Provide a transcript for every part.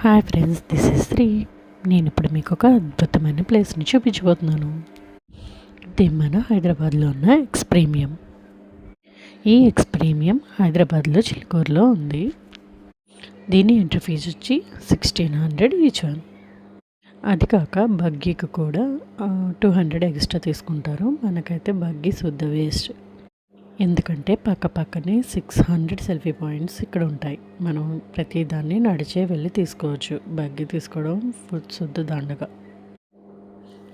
Hi friends, this is Sri. నేను ఇప్పుడు మీకు ఒక అద్భుతమైన ప్లేస్ని చూపించబోతున్నాను. ఇది మన హైదరాబాద్లో ఉన్న ఎక్స్ప్రీమియం. ఈ ఎక్స్ప్రీమియం హైదరాబాద్లో చిలుకూరులో ఉంది. దీని ఎంట్రీ ఫీజు వచ్చి 1600 ఈచ్ వన్. అది కాక బగ్గీకి కూడా 200 ఎక్స్ట్రా తీసుకుంటారు. మనకైతే బగ్గీ శుద్ధ వేస్ట్. ఎందుకంటే పక్కనే 600 సెల్ఫీ పాయింట్స్ ఇక్కడ ఉంటాయి. మనం ప్రతిదాన్ని నడిచే వెళ్ళి తీసుకోవచ్చు. బగ్గి తీసుకోవడం శుద్ధ దండగా.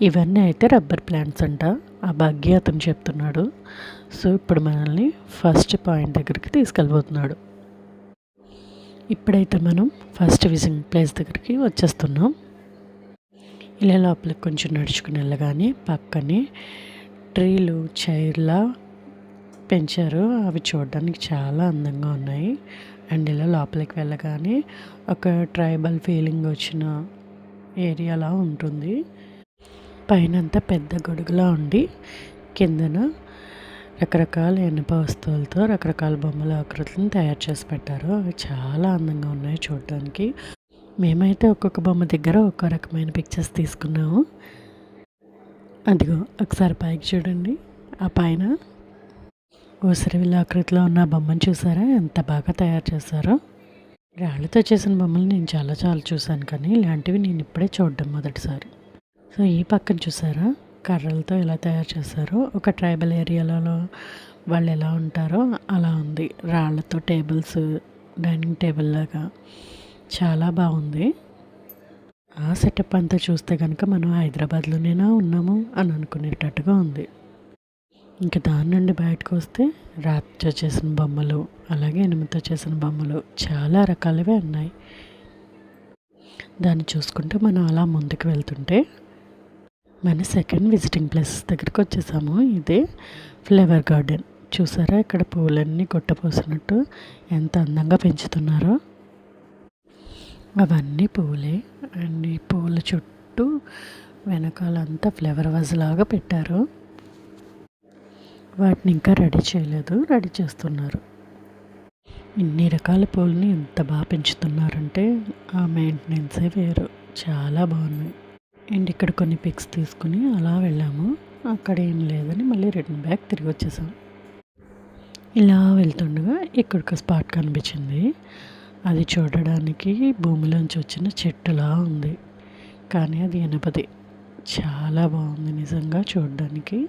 ఇవన్నీ అయితే రబ్బర్ ప్లాంట్స్ అంట. ఆ బగ్గి అతను చెప్తున్నాడు. సో ఇప్పుడు మనల్ని ఫస్ట్ పాయింట్ దగ్గరికి తీసుకెళ్ళిపోతున్నాడు. ఇప్పుడైతే మనం ఫస్ట్ విజిటింగ్ ప్లేస్ దగ్గరికి వచ్చేస్తున్నాం. ఇలా లోపలికి కొంచెం నడుచుకుని వెళ్ళగానే పక్కనే ట్రీలు చైర్లా పెంచారు. అవి చూడడానికి చాలా అందంగా ఉన్నాయి. అండ్ ఇలా లోపలికి వెళ్ళగానే ఒక ట్రైబల్ ఫీలింగ్ వచ్చిన ఏరియాలా ఉంటుంది. పైనంతా పెద్ద గొడుగులా ఉండి కిందన రకరకాల ఇనుప వస్తువులతో రకరకాల బొమ్మల ఆకృతులను తయారు చేసి పెట్టారు. అవి చాలా అందంగా ఉన్నాయి చూడడానికి. మేమైతే ఒక్కొక్క బొమ్మ దగ్గర ఒక్కో రకమైన పిక్చర్స్ తీసుకున్నాము. అదిగో ఒకసారి పైకి చూడండి. ఆ పైన ఊసరవిల్ల ఆకృతిలో ఉన్న బొమ్మను చూసారా, ఎంత బాగా తయారు చేశారో. రాళ్ళతో చేసిన బొమ్మలు నేను చాలా చూశాను, కానీ ఇలాంటివి నేను ఇప్పుడే చూడడం మొదటిసారి. సో ఈ పక్కన చూసారా, కర్రలతో ఎలా తయారు చేశారో. ఒక ట్రైబల్ ఏరియాలలో వాళ్ళు ఎలా ఉంటారో అలా ఉంది. రాళ్ళతో టేబుల్స్, డైనింగ్ టేబుల్ లాగా చాలా బాగుంది. ఆ సెటప్ అంతా చూస్తే కనుక మనం హైదరాబాద్లోనేనా ఉన్నాము అని అనుకునేటట్టుగా ఉంది. ఇంకా దాని నుండి బయటకు వస్తే రాతితో చేసిన బొమ్మలు, అలాగే ఇనుముతో చేసిన బొమ్మలు చాలా రకాలవే ఉన్నాయి. దాన్ని చూసుకుంటూ మనం అలా ముందుకు వెళ్తుంటే మన సెకండ్ విజిటింగ్ ప్లేస్ దగ్గరికి వచ్చేసాము. ఇదే ఫ్లవర్ గార్డెన్. చూసారా, ఇక్కడ పూలన్నీ కొట్టపోసినట్టు ఎంత అందంగా పెంచుతున్నారో. అవన్నీ పూలే. అండ్ ఈ పూల చుట్టూ వెనకాలంతా ఫ్లవర్ వాజ్ లాగా పెట్టారు. వాటిని ఇంకా రెడీ చేయలేదు, రెడీ చేస్తున్నారు. ఇన్ని రకాల పూలని ఎంత బాగా పెంచుతున్నారంటే ఆ మెయింటెనెన్సే వేరు. చాలా బాగున్నాయి. అండ్ ఇక్కడ కొన్ని పిక్స్ తీసుకుని అలా వెళ్ళాము. అక్కడ ఏం లేదని మళ్ళీ రిటర్న్ బ్యాక్ తిరిగి వచ్చేసాం. ఇలా వెళ్తుండగా ఇక్కడ ఒక స్పాట్ కనిపించింది. అది చూడడానికి భూమిలోంచి వచ్చిన చెట్టులా ఉంది, కానీ అది ఎనపది. చాలా బాగుంది నిజంగా చూడడానికి.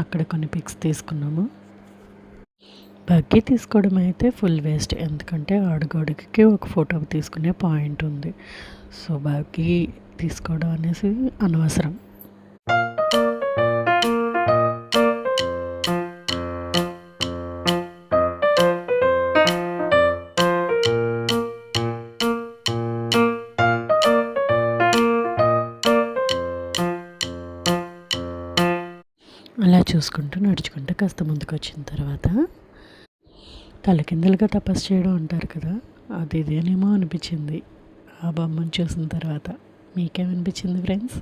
అక్కడ కొన్ని పిక్స్ తీసుకున్నాము. బగ్గి తీసుకోవడం అయితే ఫుల్ వేస్ట్, ఎందుకంటే అడుగడుగుకి ఒక ఫోటో తీసుకునే పాయింట్ ఉంది. సో బగ్గి తీసుకోవడం అనేసి అనవసరం. అలా చూసుకుంటూ నడుచుకుంటూ కాస్త ముందుకు వచ్చిన తర్వాత తలకిందులుగా తపస్సు చేయడం అంటారు కదా, అది ఇదేనేమో అనిపించింది ఆ బొమ్మను చూసిన తర్వాత. మీకేమనిపించింది ఫ్రెండ్స్?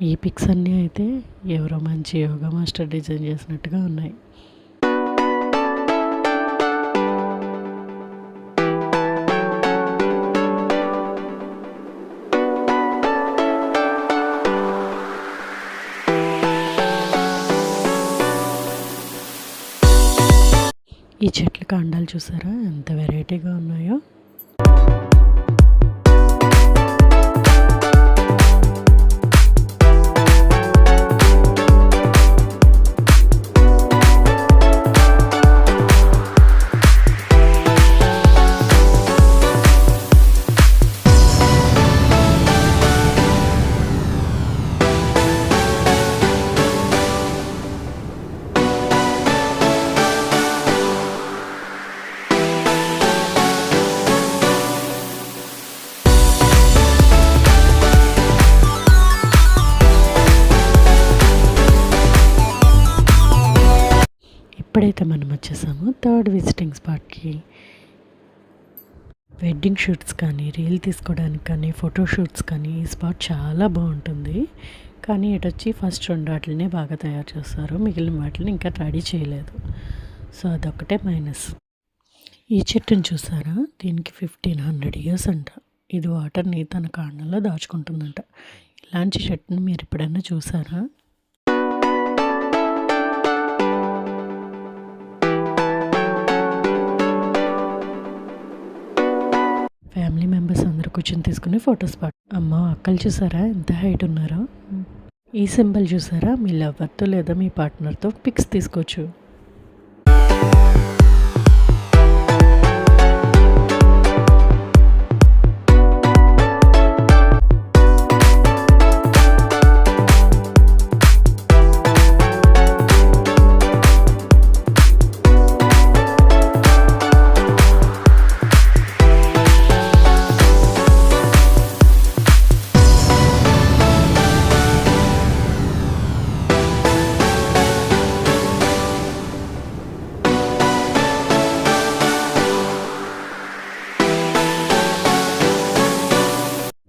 ఈ పిక్స్ అన్నీ అయితే ఎవరో మంచి యోగా మాస్టర్ డిజైన్ చేసినట్టుగా ఉన్నాయి. ఈ చెట్ల కాండాలు చూసారా ఎంత వెరైటీగా ఉన్నాయో. ఇప్పుడైతే మనం వచ్చేసాము థర్డ్ విజిటింగ్ స్పాట్కి. వెడ్డింగ్ షూట్స్ కానీ, రీల్ తీసుకోవడానికి కానీ, ఫోటోషూట్స్ కానీ ఈ స్పాట్ చాలా బాగుంటుంది. కానీ ఇటు వచ్చి ఫస్ట్ 2 వాటిని బాగా తయారు చేస్తారు, మిగిలిన వాటిని ఇంకా రెడీ చేయలేదు. సో అదొక్కటే మైనస్. ఈ చెట్టుని చూసారా, దీనికి 1500 ఇయర్స్ అంట. ఇది వాటర్ని తన కాండంలో దాచుకుంటుందంట. ఇలాంటి చెట్టుని మీరు ఎప్పుడైనా చూసారా? ఫ్యామిలీ మెంబర్స్ అందరూ కూర్చొని తీసుకుని ఫొటోస్ అమ్మ అక్కలు చూసారా ఎంత హైట్ ఉన్నారో. ఈ సింబల్ చూసారా, మీ లవర్తో లేదా మీ పార్ట్నర్తో పిక్స్ తీసుకోవచ్చు.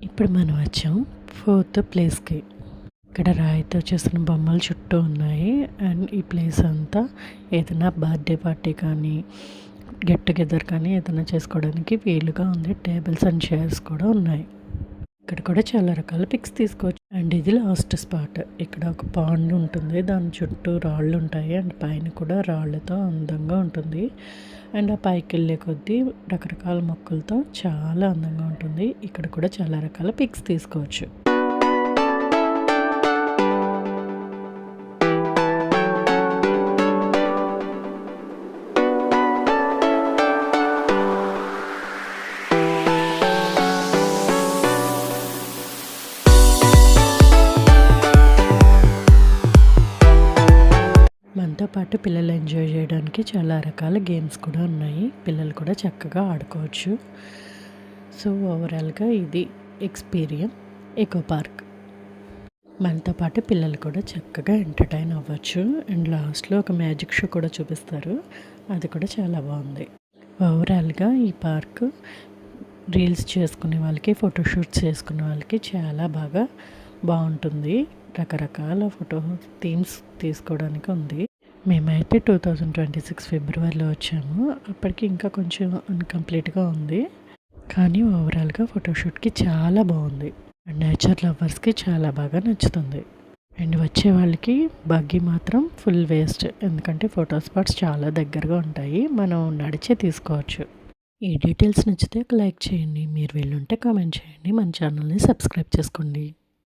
ఇప్పుడు మనం వచ్చాం 4th ప్లేస్కి. ఇక్కడ రాయితో చేసిన బొమ్మలు చుట్టూ ఉన్నాయి. అండ్ ఈ ప్లేస్ అంతా ఏదైనా బర్త్డే పార్టీ కానీ గెట్ టుగెదర్ కానీ ఏదైనా చేసుకోవడానికి వీలుగా ఉంది. టేబుల్స్ అండ్ చైర్స్ కూడా ఉన్నాయి. ఇక్కడ కూడా చాలా రకాల పిక్స్ తీసుకోవచ్చు. అండ్ ఇది లాస్ట్ స్పాట్. ఇక్కడ ఒక పాండ్ ఉంటుంది, దాని చుట్టూ రాళ్ళు ఉంటాయి. అండ్ పైన కూడా రాళ్ళతో అందంగా ఉంటుంది. అండ్ ఆ పైకి వెళ్ళే కొద్దీ రకరకాల మొక్కలతో చాలా అందంగా ఉంటుంది. ఇక్కడ కూడా చాలా రకాల పిక్స్ తీసుకోవచ్చు. మనతో పాటు పిల్లలు ఎంజాయ్ చేయడానికి చాలా రకాల గేమ్స్ కూడా ఉన్నాయి. పిల్లలు కూడా చక్కగా ఆడుకోవచ్చు. సో ఓవరాల్గా ఇది ఎక్స్పీరియన్ ఎకో పార్క్. మనతో పాటు పిల్లలు కూడా చక్కగా ఎంటర్టైన్ అవ్వచ్చు. అండ్ లాస్ట్లో ఒక మ్యాజిక్ షో కూడా చూపిస్తారు, అది కూడా చాలా బాగుంది. ఓవరాల్గా ఈ పార్క్ రీల్స్ చేసుకునే వాళ్ళకి, ఫోటోషూట్స్ చేసుకునే వాళ్ళకి చాలా బాగా బాగుంటుంది. రకరకాల ఫోటో థీమ్స్ తీసుకోవడానికి ఉంది. మేమైతే 2026 ఫిబ్రవరిలో వచ్చాము. అప్పటికి ఇంకా కొంచెం అన్కంప్లీట్గా ఉంది, కానీ ఓవరాల్గా ఫోటోషూట్కి చాలా బాగుంది. అండ్ నేచర్ లవర్స్కి చాలా బాగా నచ్చుతుంది. అండ్ వచ్చే వాళ్ళకి బగ్గీ మాత్రం ఫుల్ వేస్ట్, ఎందుకంటే ఫోటో స్పాట్స్ చాలా దగ్గరగా ఉంటాయి. మనం నడిచే తీసుకోవచ్చు. ఈ డీటెయిల్స్ నచ్చితే ఒక లైక్ చేయండి. మీరు వెళ్ళుంటే కామెంట్ చేయండి. మన ఛానల్ని సబ్స్క్రైబ్ చేసుకోండి.